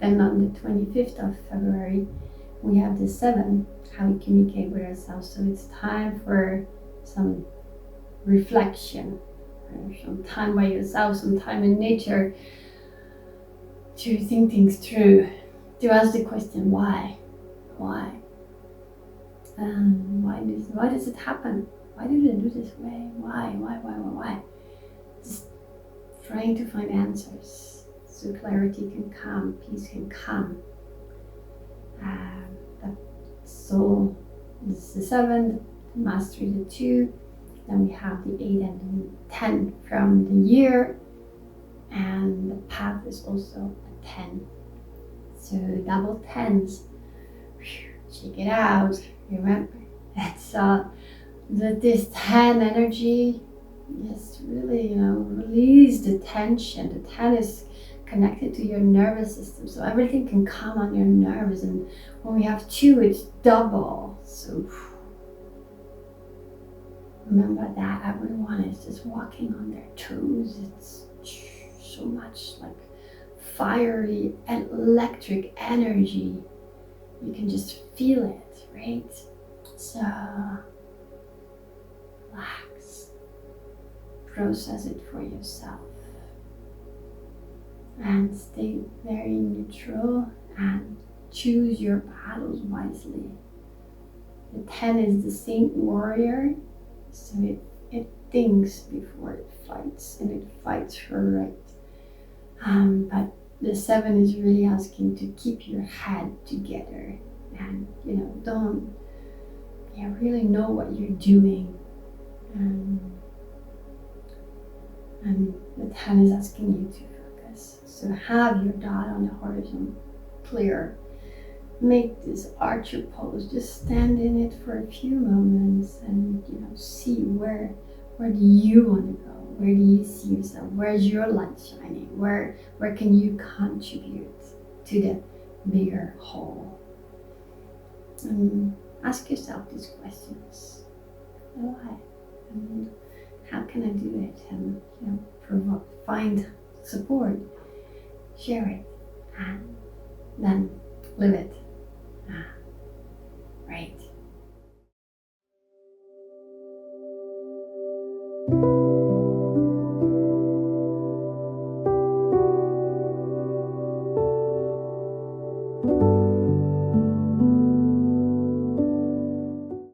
Then on the 25th of February, we have the 7, how we communicate with ourselves. So it's time for some reflection, some time by yourself, some time in nature to think things through, to ask the question, why? Why does it happen? Why do they do this way? Why? Just trying to find answers so clarity can come, peace can come. So this is the 7, mastery the 2, then we have the 8 and the 10 from the year, and the path is also a 10. So double 10s, check it out. Remember, it's this 10 energy. Just really, release the tension. The 10 is connected to your nervous system, so everything can come on your nerves. And when we have 2, it's double. So remember that everyone is just walking on their toes. It's so much like fiery and electric energy. You can just feel it, right? So relax, process it for yourself, and stay very neutral and choose your battles wisely. The 10 is the saint warrior, so it thinks before it fights, and it fights for right. But the 7 is really asking to keep your head together, and don't really know what you're doing. And the 10 is asking you to focus. So have your dot on the horizon clear. Make this archer pose. Just stand in it for a few moments and see where do you want to go? Where do you see yourself? Where's your light shining? Where can you contribute to the bigger whole? And ask yourself these questions. Why? And how can I do it? And find support, share it, and then live it.